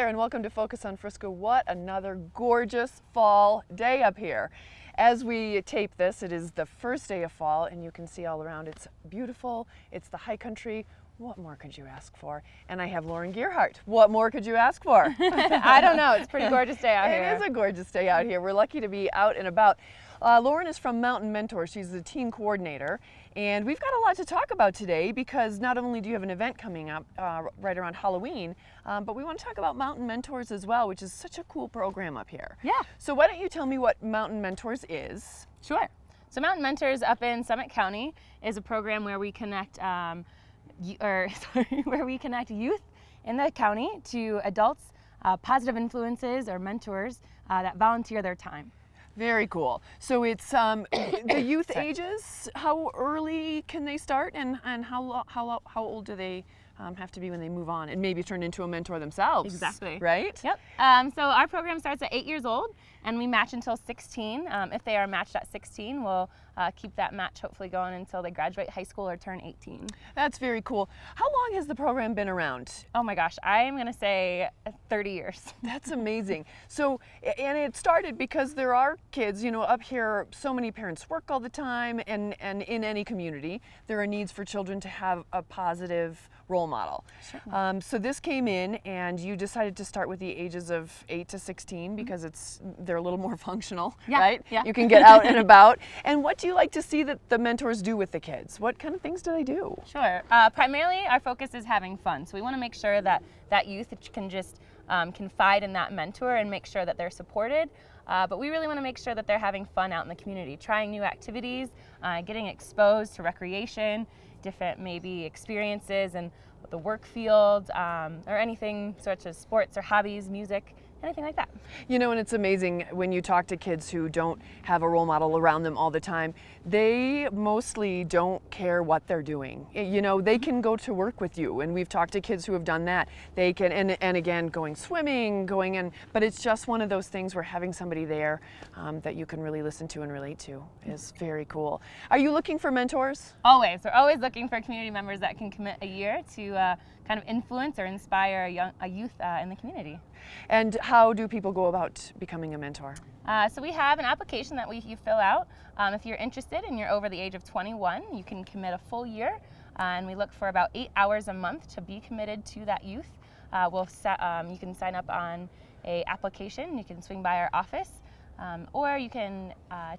there, and welcome to Focus on Frisco. What another gorgeous fall day up here. As we tape this, it is the first day of fall, and you can see all around it's beautiful. It's the high country. What more could you ask for? And I have Lauren Gearhart. What more could you ask for? I don't know. It's a pretty gorgeous day out here. It is a gorgeous day out here. We're lucky to be out and about. Lauren is from Mountain Mentors. She's the team coordinator. And we've got a lot to talk about today because not only do you have an event coming up right around Halloween, but we want to talk about Mountain Mentors as well, which is such a cool program up here. Yeah. So why don't you tell me what Mountain Mentors is? Sure. So Mountain Mentors up in Summit County is a program where we connect where we connect youth in the county to adults, positive influences or mentors that volunteer their time. Very cool. So it's the youth ages. How early can they start, and how old do they have to be when they move on and maybe turn into a mentor themselves? Exactly. Right? Yep. So our program starts at 8 years old, and we match until 16. If they are matched at 16, we'll keep that match hopefully going until they graduate high school or turn 18. That's very cool. How long has the program been around? Oh my gosh, I'm going to say 30 years. That's amazing. So, and it started because there are kids, you know, up here, so many parents work all the time, and in any community, there are needs for children to have a positive role model. Sure. So this came in, and you decided to start with the ages of 8 to 16 because they're a little more functional, yeah, right? Yeah. You can get out and about. And what do you like to see that the mentors do with the kids? What kind of things do they do? Sure. Primarily, our focus is having fun. So we want to make sure that youth can just confide in that mentor and make sure that they're supported. But we really want to make sure that they're having fun out in the community, trying new activities, getting exposed to recreation, different maybe experiences in the work field, or anything such as sports or hobbies, music, anything like that. You know, and it's amazing when you talk to kids who don't have a role model around them all the time, they mostly don't care what they're doing. You know, they can go to work with you, and we've talked to kids who have done that. They can, and again, going swimming, going in, but it's just one of those things where having somebody there that you can really listen to and relate to is very cool. Are you looking for mentors? Always. We're always looking for community members that can commit a year to kind of influence or inspire a youth in the community. And how do people go about becoming a mentor? So we have an application that you fill out. If you're interested and you're over the age of 21, you can commit a full year, and we look for about 8 hours a month to be committed to that youth. You can sign up on a application. You can swing by our office, or you can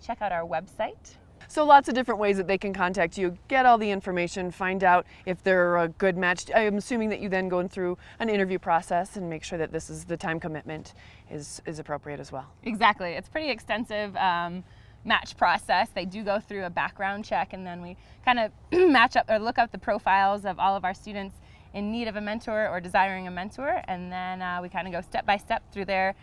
check out our website. So lots of different ways that they can contact you, get all the information, find out if they're a good match. I'm assuming that you then go through an interview process and make sure that this is the time commitment is appropriate as well. Exactly. It's pretty extensive match process. They do go through a background check, and then we kind of match up or look up the profiles of all of our students in need of a mentor or desiring a mentor, and then we kind of go step by step through their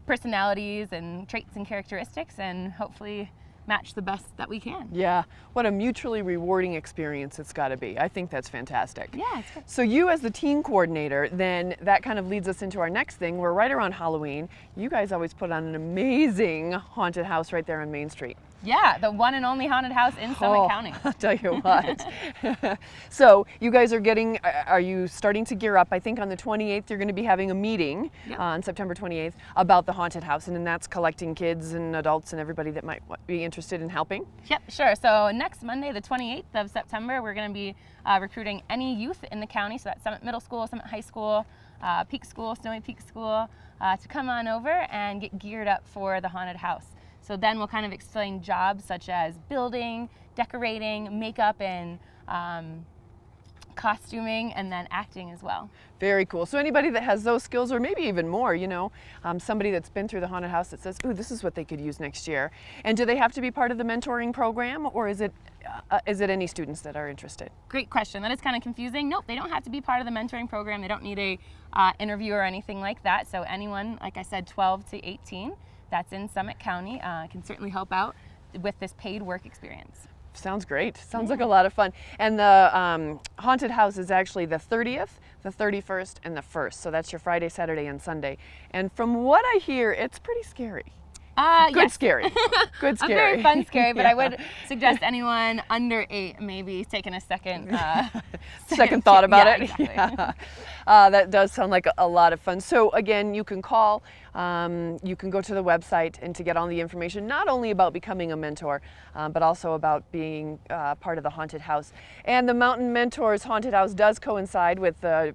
personalities and traits and characteristics, and hopefully match the best that we can. Yeah, what a mutually rewarding experience it's got to be. I think that's fantastic. Yeah, it's good. So you as the team coordinator, then that kind of leads us into our next thing. We're right around Halloween. You guys always put on an amazing haunted house right there on Main Street. Yeah, the one and only haunted house in Summit County. I'll tell you what. So you guys are you starting to gear up? I think on the 28th you're going to be having a meeting on September 28th about the haunted house, and then that's collecting kids and adults and everybody that might be interested in helping. Yep, sure. So next Monday, the 28th of September, we're going to be recruiting any youth in the county, so that's Summit Middle School, Summit High School, Peak School, Snowy Peak School, to come on over and get geared up for the haunted house. So then we'll kind of explain jobs such as building, decorating, makeup, and costuming, and then acting as well. Very cool. So anybody that has those skills, or maybe even more, you know, somebody that's been through the haunted house that says, ooh, this is what they could use next year. And do they have to be part of the mentoring program, or is it any students that are interested? Great question. That is kind of confusing. Nope, they don't have to be part of the mentoring program. They don't need a interview or anything like that. So anyone, like I said, 12 to 18, that's in Summit County, can certainly help out with this paid work experience. Sounds great. Sounds like a lot of fun. And the haunted house is actually the 30th, the 31st, and the 1st. So that's your Friday, Saturday, and Sunday. And from what I hear, it's pretty scary. Good Yes. scary. Good A scary. very fun scary, but I would suggest anyone under 8 maybe taking a second Second thought about yeah, it. Exactly. Yeah. That does sound like a lot of fun. So again, you can call, you can go to the website and to get all the information, not only about becoming a mentor, but also about being part of the haunted house. And the Mountain Mentors Haunted House does coincide with the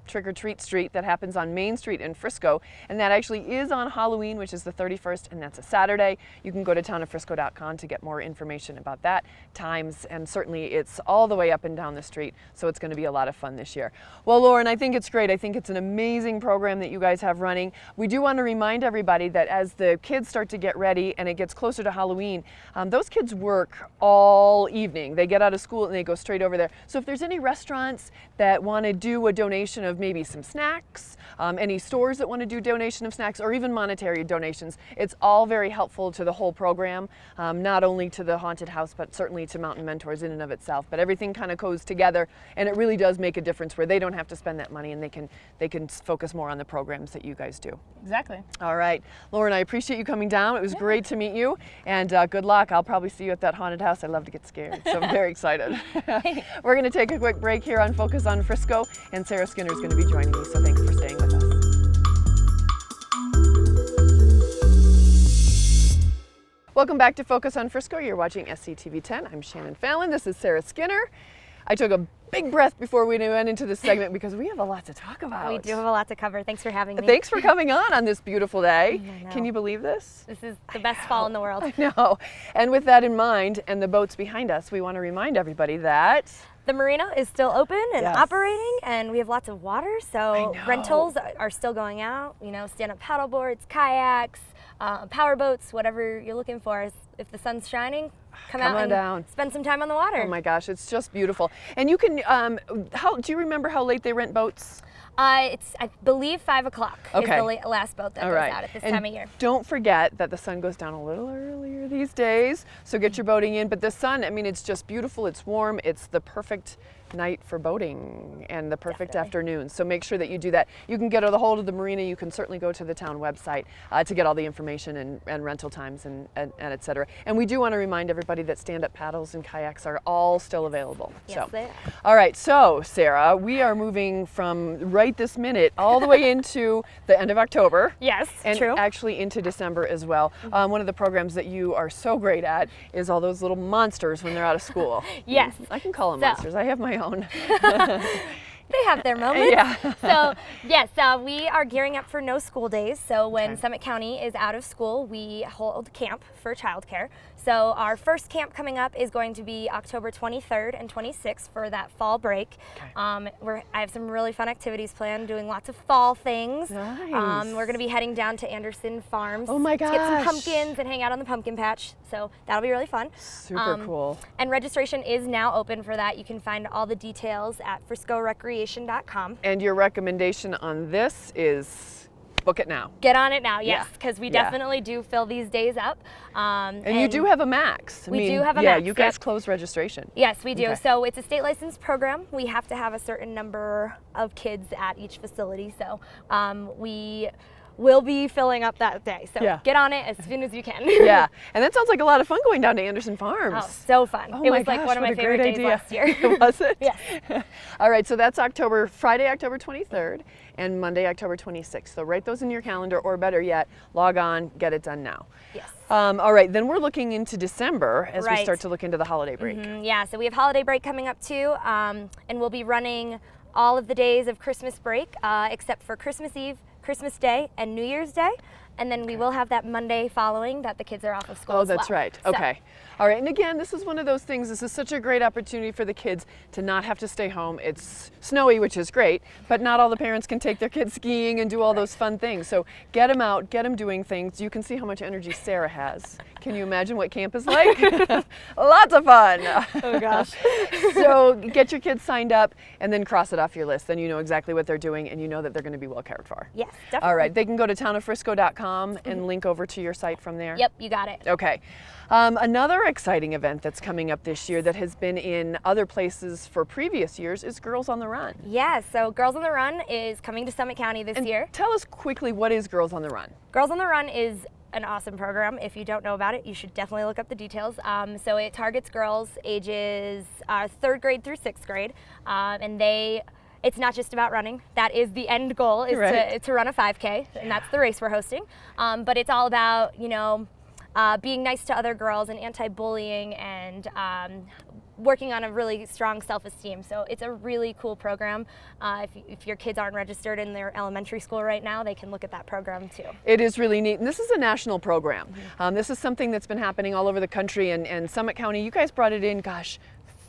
Trick or Treat Street that happens on Main Street in Frisco, and that actually is on Halloween, which is the 31st, and that's a Saturday. You can go to townoffrisco.com to get more information about that, times, and certainly it's all the way up and down the street, so it's going to be a lot of fun this year. Well, Lauren, I think it's great. I think it's an amazing program that you guys have running. We do want to remind everybody that as the kids start to get ready and it gets closer to Halloween, those kids work all evening. They get out of school and they go straight over there. So if there's any restaurants that want to do a donation of maybe some snacks, any stores that want to do donation of snacks, or even monetary donations, it's all very helpful to the whole program, not only to the haunted house, but certainly to Mountain Mentors in and of itself. But everything kind of goes together, and it really does make a difference where they don't have to spend that money and they can focus more on the programs that you guys do. Exactly. All right, Lauren, I appreciate you coming down. It was great to meet you, and good luck. I'll probably see you at that haunted house. I love to get scared, so I'm very excited. We're going to take a quick break here on Focus on Frisco, and Sarah Skinner is going to be joining me, so thanks for staying with us. Welcome back to Focus on Frisco. You're watching SCTV 10. I'm Shannon Fallon. This is Sarah Skinner. I took a big breath before we went into this segment because we have a lot to talk about. We do have a lot to cover. Thanks for having me. Thanks for coming on this beautiful day. I know. Can you believe this? This is the best fall in the world. I know. And with that in mind and the boats behind us, we want to remind everybody that The marina is still open and Yes. operating, and we have lots of water, so know. rentals are still going out. You know, stand-up paddle boards, kayaks, power boats, whatever you're looking for. If the sun's shining, come out on and down. spend some time on the water. oh my gosh, it's just beautiful. And you can, do you remember how late they rent boats? It's, I believe, 5 o'clock Okay. is the last boat that All goes right. out at this And time of year. don't forget that the sun goes down a little earlier these days, so get your boating in. But the sun, I mean, it's just beautiful. It's warm. It's the perfect night for boating and the perfect Definitely. afternoon. So make sure that you do that. You can get a hold of the marina. You can certainly go to the town website to get all the information and rental times and et cetera. And we do want to remind everybody that stand-up paddles and kayaks are all still available. Yes, so. they are. All right, so Sarah, we are moving from right this minute all the way into the end of October. Yes, And true. actually into December as well. One of the programs that you are so great at is all those little monsters when they're out of school. Yes. I can call them So- monsters. I have my own. They have their moments. Yeah. So yes, we are gearing up for no school days. So when Okay. Summit County is out of school, we hold camp for childcare. So our first camp coming up is going to be October 23rd and 26th for that fall break. Okay. I have some really fun activities planned, doing lots of fall things. Nice. We're going to be heading down to Anderson Farms Oh my to get some gosh. pumpkins and hang out on the pumpkin patch. So that'll be really fun. Super cool. And registration is now open for that. You can find all the details at friscorecreation.com. And your recommendation on this is book it now. Get on it now, yes, Yeah. because we Yeah. definitely do fill these days up. And you do have a max. We do have a yeah, max, you guys yep. close registration. Yes, we do. Okay. So it's a state licensed program. We have to have a certain number of kids at each facility. So we will be filling up that day. So Yeah. get on it as soon as you can. Yeah, and that sounds like a lot of fun going down to Anderson Farms. Oh, so fun. Oh It my was like gosh, one of what my a great favorite days idea. last year. Was it? Yes. All right, so that's Friday, October 23rd, and Monday, October 26th. So write those in your calendar, or better yet, log on, get it done now. Yes. All right, then we're looking into December as we Right. start to look into the holiday break. Yeah, so we have holiday break coming up too, and we'll be running all of the days of Christmas break except for Christmas Eve, Christmas Day, and New Year's Day. And then we will have that Monday following that the kids are off of school Oh, as that's well. right. So- Okay. All right. And again, this is one of those things. This is such a great opportunity for the kids to not have to stay home. It's snowy, which is great, but not all the parents can take their kids skiing and do all those fun things. So get them out, get them doing things. You can see how much energy Sarah has. Can you imagine what camp is like? Lots of fun. Oh gosh. So get your kids signed up and then cross it off your list. Then you know exactly what they're doing and you know that they're going to be well cared for. Yes, definitely. All right. They can go to townoffrisco.com and link over to your site from there. Yep, you got it. Okay. Another exciting event that's coming up this year that has been in other places for previous years is Girls on the Run. Yeah, so Girls on the Run is coming to Summit County this And year. tell us quickly, what is Girls on the Run? Girls on the Run is an awesome program. If you don't know about it, you should definitely look up the details. So it targets girls ages 3rd grade through 6th grade, and it's not just about running. That is the end goal, is to run a 5K, and that's the race we're hosting. But it's all about, being nice to other girls and anti-bullying and working on a really strong self-esteem. So it's a really cool program. If your kids aren't registered in their elementary school right now, they can look at that program too. It is really neat. And this is a national program. This is something that's been happening all over the country, and Summit County, you guys brought it in, gosh,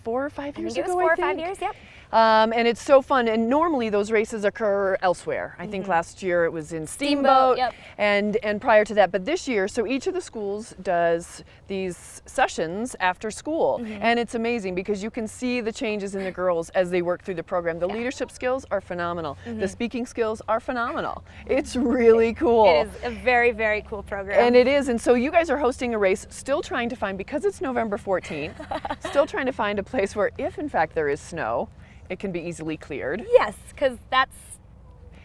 4 or 5 years ago, I think it was 4 or 5 years, yep. And it's so fun, and normally those races occur elsewhere. I think last year it was in Steamboat, yep. and prior to that, but this year, so each of the schools does these sessions after school, and it's amazing because you can see the changes in the girls as they work through the program. The leadership skills are phenomenal. The speaking skills are phenomenal. It's really cool. It is a very, very cool program. And it is, and so you guys are hosting a race, still trying to find, because it's November 14th, still trying to find a place where, if in fact there is snow, it can be easily cleared. Yes, because that's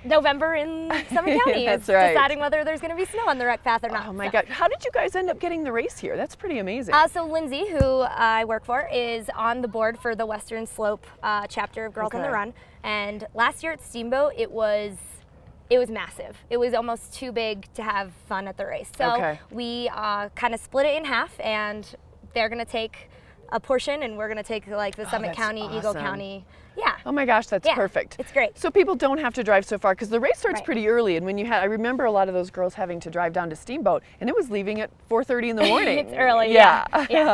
November in Summit County. That's is right. Deciding whether there's going to be snow on the rec path or not. Oh my God, how did you guys end up getting the race here? That's pretty amazing. So Lindsay, who I work for, is on the board for the Western Slope chapter of Girls on the Run. And last year at Steamboat, it was massive. It was almost too big to have fun at the race. So we kind of split it in half, and they're going to take a portion, and we're going to take like the Summit County, Eagle County. Yeah. Oh my gosh, that's perfect. It's great. So people don't have to drive so far, because the race starts pretty early, and I remember a lot of those girls having to drive down to Steamboat, and it was leaving at 4:30 in the morning. It's early, yeah.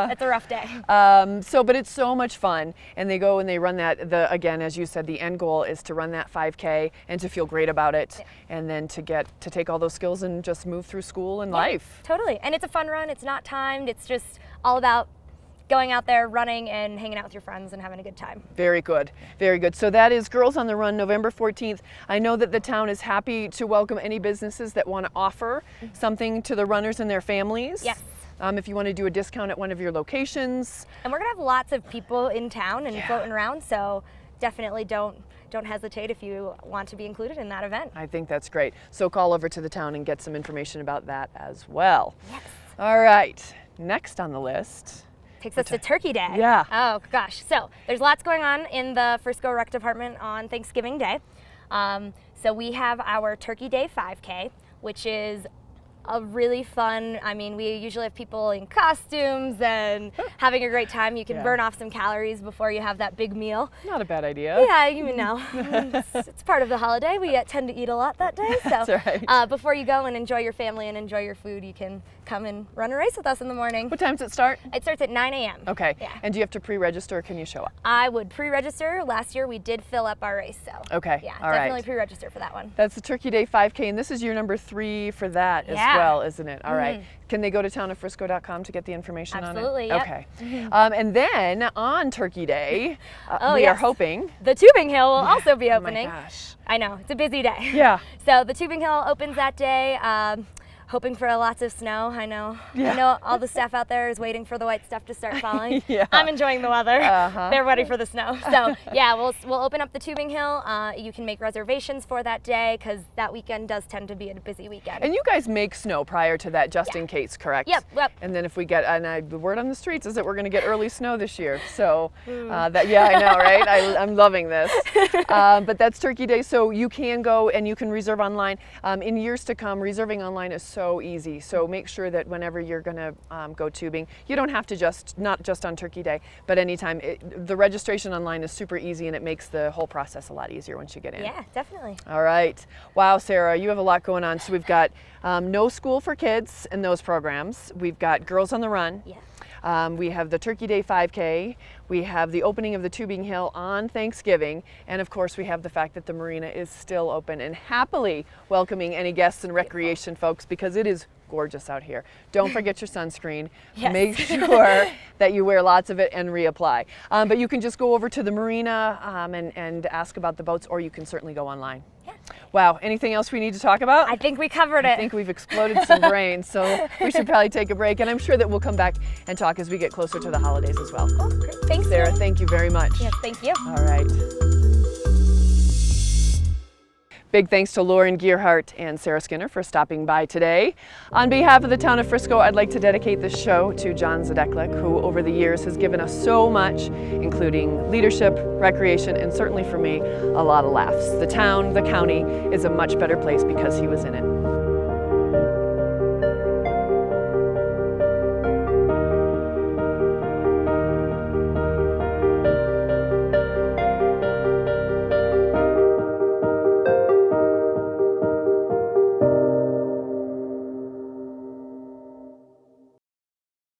It's a rough day. But it's so much fun, and they go and they run that, again, as you said, the end goal is to run that 5K and to feel great about it, and then to take all those skills and just move through school and life. Totally, and it's a fun run. It's not timed. It's just all about going out there, running, and hanging out with your friends and having a good time. Very good, very good. So that is Girls on the Run, November 14th. I know that the town is happy to welcome any businesses that want to offer something to the runners and their families. Yes. If you want to do a discount at one of your locations. And we're going to have lots of people in town and floating around, so definitely don't hesitate if you want to be included in that event. I think that's great. So call over to the town and get some information about that as well. Yes. All right, next on the list. Takes us to Turkey Day. Yeah. Oh gosh. So there's lots going on in the Frisco Rec Department on Thanksgiving Day. So we have our Turkey Day 5K, which is a really fun, we usually have people in costumes and having a great time. You can burn off some calories before you have that big meal. Not a bad idea. Yeah, it's part of the holiday. We tend to eat a lot that day. So That's right. Before you go and enjoy your family and enjoy your food, you can come and run a race with us in the morning. What time does it start? It starts at 9 a.m. Okay. Yeah. And do you have to pre-register, or can you show up? I would pre-register. Last year we did fill up our race, so. Okay. Yeah, All definitely right. pre-register for that one. That's the Turkey Day 5K, and this is your number 3 for that as well, isn't it? All right. Can they go to townoffrisco.com to get the information Absolutely, on it? yep. Okay. And then on Turkey Day, we are hoping. The Tubing Hill will also be opening. Oh my gosh. I know, it's a busy day. Yeah. So the Tubing Hill opens that day. Hoping for lots of snow. I know all the staff out there is waiting for the white stuff to start falling. I'm enjoying the weather. They're ready for the snow. So yeah, we'll open up the Tubing Hill. You can make reservations for that day because that weekend does tend to be a busy weekend. And you guys make snow prior to that just in case, correct? Yep. And then if we get, the word on the streets is that we're going to get early snow this year. So I know, right? I'm loving this. But that's Turkey Day, so you can go and you can reserve online. In years to come, reserving online is so easy. So make sure that whenever you're going to go tubing, you don't have to not just on Turkey Day, but anytime. The registration online is super easy, and it makes the whole process a lot easier once you get in. Yeah, definitely. All right. Wow, Sarah, you have a lot going on. So we've got No School for Kids and those programs. We've got Girls on the Run. Yeah. We have the Turkey Day 5K. We have the opening of the Tubing Hill on Thanksgiving. And of course, we have the fact that the marina is still open and happily welcoming any guests and recreation folks, because it is gorgeous out here. Don't forget your sunscreen. Yes. Make sure that you wear lots of it and reapply. But you can just go over to the marina and ask about the boats, or you can certainly go online. Yeah. Wow, anything else we need to talk about? I think we covered it. I think we've exploded some brains, so we should probably take a break. And I'm sure that we'll come back and talk as we get closer to the holidays as well. Oh, great. Thanks, Sarah, thank you very much. Yes, thank you. All right. Big thanks to Lauren Gearhart and Sarah Skinner for stopping by today. On behalf of the town of Frisco, I'd like to dedicate this show to John Zdechlik, who over the years has given us so much, including leadership, recreation, and certainly for me, a lot of laughs. The town, the county, is a much better place because he was in it.